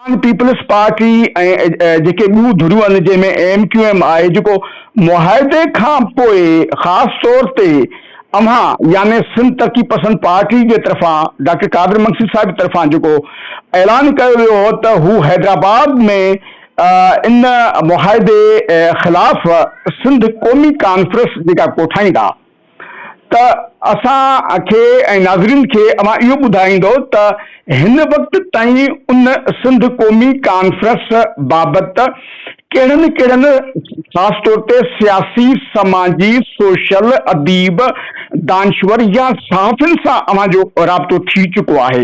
Peoples party जेके ॿियूं धुरियूं आहिनि जंहिंमें MQM आहे जेको मुआहदे खां पोइ ख़ासि तौर ते अव्हां यानी सिंध तरक़ी पसंद पार्टी जे तरफ़ां डॉक्टर कादिर मंगसी साहिब जी तरफ़ां जेको ऐलान कयो वियो हो त हू हैदराबाद में इन मुआहदे ख़िलाफ़ सिंध क़ौमी कॉन्फ्रेंस जेका कोठाईंदा त असांखे ऐं नाज़रीन खे अव्हां इहो ॿुधाईंदो त हिन वक़्त ताईं उन सिंध क़ौमी कॉन्फ्रेंस बाबति कहिड़नि कहिड़नि ख़ासि तौर ते सियासी समाजी सोशल अदीब दानश्वर या सहाफ़ियुनि सां अव्हां जो राब्तो थी चुको आहे।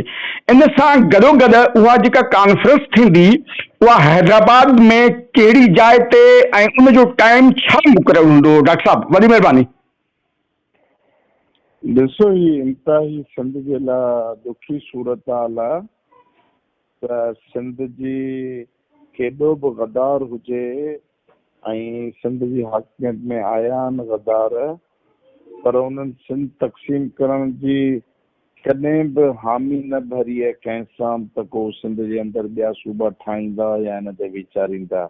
इन सां गॾोगॾु उहा जेका कॉन्फ्रेंस थींदी उहा हैदराबाद में कहिड़ी जाइ ते ऐं उन जो टाइम छा मुक़ररु हूंदो? डॉक्टर साहब वॾी महिरबानी। ॾिसो, ही इंतिहाई सिंध जे लाइ ॾुखी सूरत हाल आहे त सिंध जी केॾो बि गदार हुजे ऐं सिंध जी हाकिमियत में आया आहिनि गदार, पर उन्हनि सिंध तक़सीम करण जी कॾहिं बि हामी न भरी आहे कंहिंसां त को सिंध जे अंदरि ॿिया सूबा ठाहींदा या हिन ते वीचारींदा।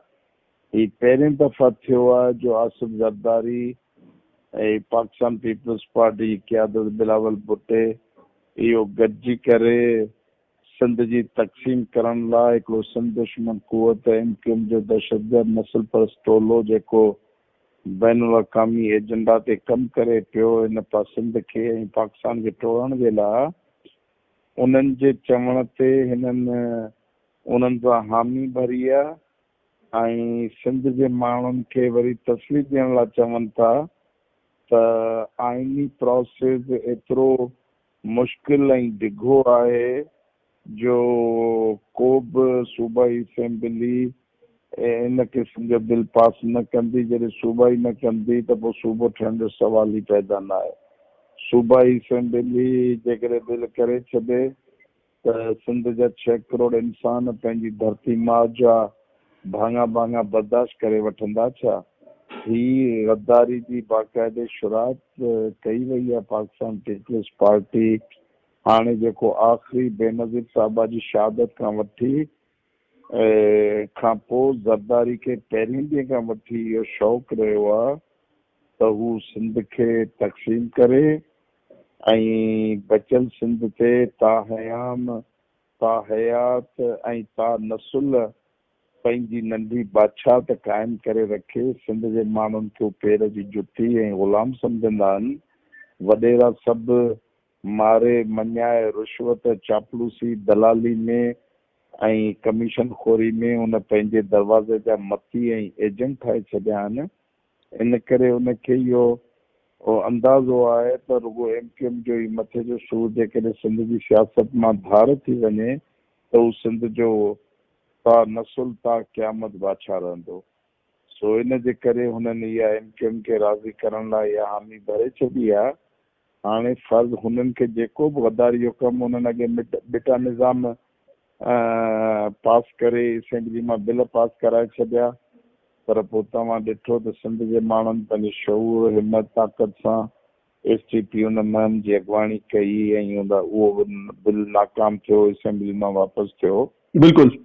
ही पहिरीं दफ़ा थियो आहे जो आसिफ ज़रदारी ऐं पाकिस्तान पीपल्स पार्टी जी क़यादत बिलावल भुट्टे इहो गॾिजी करे सिंध जी तक़सीम करण लाइ हिकिड़ो सिंध दुश्मन कुवत MQM जो दहशतगर्द नस्ल परस्त टोलो जेको बैन अवी एजेंडा ते कमु करे पियो इन सिंध खे ऐं पाकिस्तान खे टोड़ण जे लाइ, उन्हनि जे चवण ते हिननि उन्हनि सां हामी भरी आहे ऐं सिंध जे माण्हुनि खे वरी तसली ॾियण लाइ चवनि था त आइनी प्रोसेस एतिरो मुश्किल ऐं डिघो आहे जो को बि सूबाई असेंबली इन क़िस्म जो बिल पास न कंदी। जॾहिं सूबाई न कंदी त पोइ सूबो ठहण जो सवाल ई पैदा न आहे। सूबाई असेंबली जेकॾहिं बिल करे छॾे त सिंध जा 6 करोड़ इंसान पंहिंजी धरती माउ जा भाङा भाङा बर्दाश्त करे वठंदा छा? ही गद्दारी जी बाक़ाइदे शुरात कई वई आहे पाकिस्तान पीपल्स पार्टी। हाणे जेको आख़िरी बेनज़ीर साहिबा जी शहादत खां वठी खां पोइ ज़रदारी खे पहिरीं ॾींहं खां वठी इहो शौक़ु रहियो आहे त हू सिंध खे तक़सीम करे ऐं बचियल सिंध ते ताहयाम ताहयात ऐं ता नसुल पंहिंजी नंढी बादशाहत क़ाइमु करे रखे। सिंध जे माण्हुनि खे पेर जी जुती ऐं ग़ुलाम सम्झंदा आहिनि। वॾेरा सभु मारे मञाए रिश्वत चापलूसी दलाली में ऐं कमीशन खोरी में उन पंहिंजे दरवाज़े जा मती ऐं एजेंट ठाहे छॾिया आहिनि। इन करे उनखे इहो अंदाज़ो आहे त रुगो MQM जो ई मथे जो सूर जेकॾहिं सिंध जी सियासत मां धार थी वञे त हू सिंध जो ता नसुल ता क़यामत बादशाह रहंदो। सो इन जे करे हुननि इहा MQM खे राज़ी करण लाइ इहा हामी भरे छॾी आहे। हाणे फर्ज़ हुननि खे जेको बि गद्दारी जो कमु हुननि अॻे बिटा निज़ाम पास करे असेंबली मां बिल पास कराए छॾिया, पर पोइ तव्हां ॾिठो त सिंध जे माण्हुनि पंहिंजे शऊर हिम्मत ताक़त सां STP उन मुहिम जी अॻुवाणी कई ऐं उहो बिल नाकाम थियो, असेंबली मां वापसि थियो। बिल्कुलु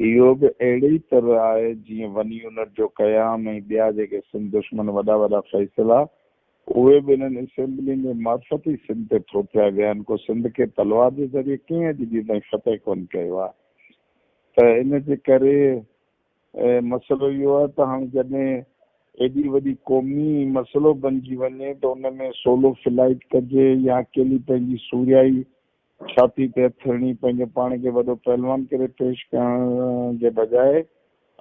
इहो बि अहिड़ी ई तरह आहे जीअं 1 यूनिट जो क़याम ऐं ॿिया जेके सिंध दुश्मन वॾा वॾा फ़ैसिला उहे बि हिननि असेंबली में मार्फत ई सिंध ते थोपिया विया आहिनि। को सिंध खे तलवार जे ज़रिए कीअं अॼु ताईं फतेह कोन कयो आहे। त इन जे करे मसइलो इहो आहे त हाणे जॾहिं एॾी वॾी क़ौमी मसइलो बणिजी वञे त उन में सोलो फ्लाइट कजे या अकेली पंहिंजी सूरियाई छाती ते हथणी पंहिंजे पाण खे वॾो पहलवान करे पेश करण जे बजाए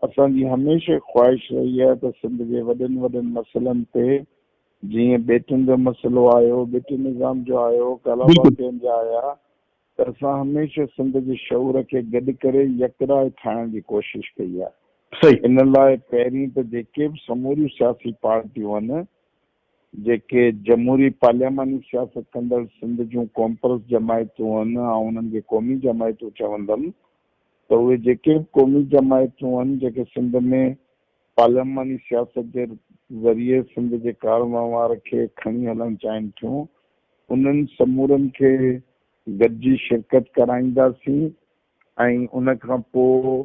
असांजी हमेशह ख़्वाहिश रही आहे त सिंध जे वॾनि वॾनि मसइलनि ते जीअं बेटियुनि जो मसइलो आयो, बेटी निज़ाम जो आयो, कलावातियुनि जा आया, त असां हमेशह सिंध जे शऊर खे गॾु करे यकराए ठाहिण जी कोशिशि कई आहे। इन लाइ पहिरीं त जेके बि समूरियूं सियासी पार्टियूं आहिनि जेके जमहूरी पार्लियामानी सियासत कंदड़ सिंध जूं कॉम्प्रेस जमायतूं आहिनि ऐं उन्हनि खे क़ौमी जमायतूं चवंदमि, त उहे जेके क़ौमी जमायतूं आहिनि जेके सिंध में पार्लियामानी सियासत जे ज़रिए सिंध जे कारवार खे खणी हलणु चाहिनि थियूं, उन्हनि समूरनि खे गॾिजी शिरकत कराईंदासीं ऐं उन खां पोइ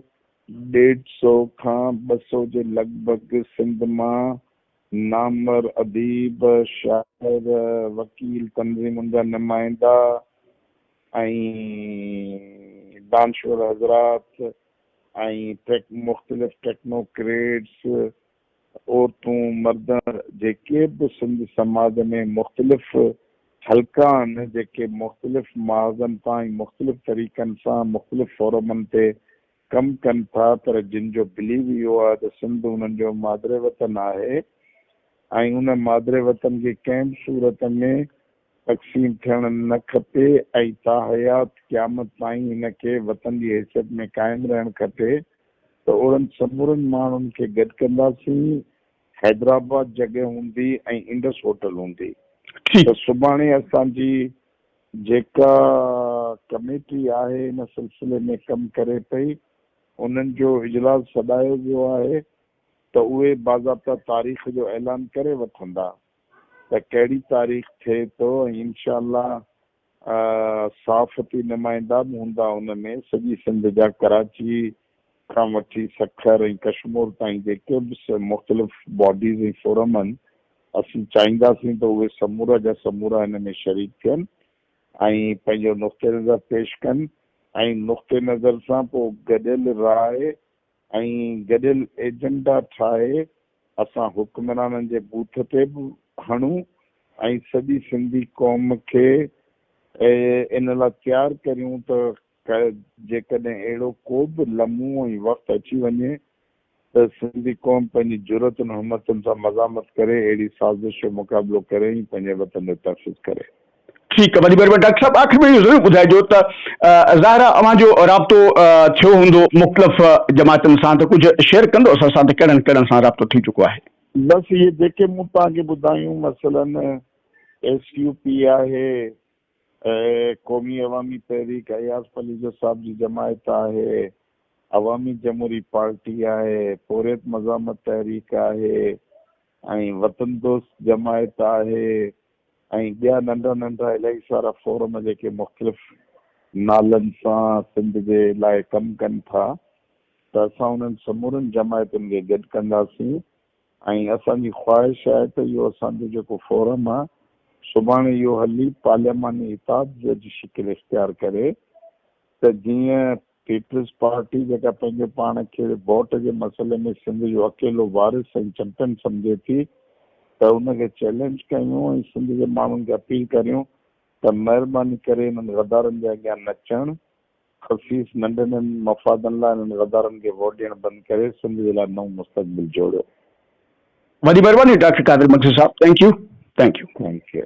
150 खां 200 जे लॻभॻि सिंध मां नामवर, अदीब, शाइर, वकील, तंज़ीमुनि जा नुमाइंदा ऐं दानश्वर हज़रात ऐं मुख़्तलिफ़ टेक्नोक्रेट्स, औरतूं, मर्द, जेके बि सिंध समाज में मुख़्तलिफ़ हल्का आहिनि, जेके मुख़्तलिफ़ माज़नि तां ऐं मुख़्तलिफ़ तरीक़नि सां मुख़्तलिफ़ फोरमनि ते कमु कनि था, पर जिन जो बिलीव इहो आहे त सिंध उन्हनि जो मादरे वतन आहे ऐं उन मादरे वतन खे कंहिं बि सूरत में तक़सीम थियणु न खपे ऐं ताहयात क़यामत ताईं हिनखे वतन जी हैसियत में क़ाइमु रहणु खपे, त उन्हनि समूरनि माण्हुनि खे गॾु कंदासीं। हैदराबाद जॻह हूंदी ऐं इंडस होटल हूंदी। त सुभाणे असांजी जेका कमेटी आहे हिन सिलसिले में कमु करे पई, उन्हनि जो इजलास सॾायो वियो आहे त उहे बाज़ाब्ता तारीख़ जो ऐलान करे वठंदा त कहिड़ी तारीख़ थिए थो, ऐं इंशाअल्लाह सहाफ़ती नुमाइंदा बि हूंदा उन में, सॼी सिंध जा, कराची खां वठी सखर ऐं कश्मीर ताईं जेके बि मुख़्तलिफ़ बॉडीज़ ऐं फोरम आहिनि, असीं चाहींदासीं त उहे समूरा जा समूरा हिन में शरीक थियनि ऐं पंहिंजो नुक़्ते नज़र पेश कनि ऐं नुक़्ते नज़र सां पोइ गॾियल राय ऐं गॾियल एजेंडा ठाहे असां हुक्मराननि जे बूथ ते बि हणूं ऐं सॼी सिंधी क़ौम खे इन लाइ तयारु करियूं त जेकॾहिं अहिड़ो को बि लम्हो ऐं वक़्तु अची वञे त सिंधी क़ौम पंहिंजी जुरतुनि हिमतुनि सां मज़ामत करे अहिड़ी साज़िश जो मुक़ाबिलो करे ऐं पंहिंजे वतन जो तहफ़ुज़ करे। ठीकु आहे, वॾी महिरबानी। डॉक्टर साहिबु आख़िर में इहो ज़रूरु ॿुधाइजो त ज़ाहिर आहे अव्हांजो राब्तो थियो हूंदो मुख़्तलिफ़ जमातुनि सां, त कुझु शेयर कंदो असां सां त कहिड़नि कहिड़नि सां राब्तो थी चुको आहे? बसि इहे जेके मूं तव्हांखे ॿुधायूं, मसलन SUP आहे, क़ौमी अवामी तहरीक अयाज़ पलीज़ो साहिब जी जमायत आहे, अवामी जमहूरी पार्टी आहे, पोरेत मज़ामत तहरीक आहे ऐं वतन दोस्त जमायत आहे ऐं ॿिया नंढा नंढा इलाही सारा फोरम जेके मुख़्तलिफ़ नालनि सां सिंध जे लाइ कमु कनि था, त असां उन्हनि समूरनि जमायतुनि खे गॾु कंदासीं ऐं असांजी ख़्वाहिश आहे त इहो असांजो जेको फोरम आहे सुभाणे इहो हली पार्लियामानी इताद जी शिकिल इख़्तियार करे, त जीअं पीपल्स पार्टी जेका पंहिंजे पाण खे वोट जे मसइले में सिंध जो अकेलो वारिस ऐं चैंपियन सम्झे थी, त उनखे चैलेंज कयूं ऐं सिंध जे माण्हुनि खे अपील करियूं त महिरबानी करे हिननि गदारनि जे अॻियां न अचणु, ख़सीस नंढे नंढनि मफ़ादनि लाइ हिननि गदारनि खे वोट ॾियणु बंदि करे सिंध जे लाइ नओं मुस्तक़बिल जोड़ियो। वॾी महिरबानी डॉक्टर कादिर मकसूद साहब। Thank you. Thank U.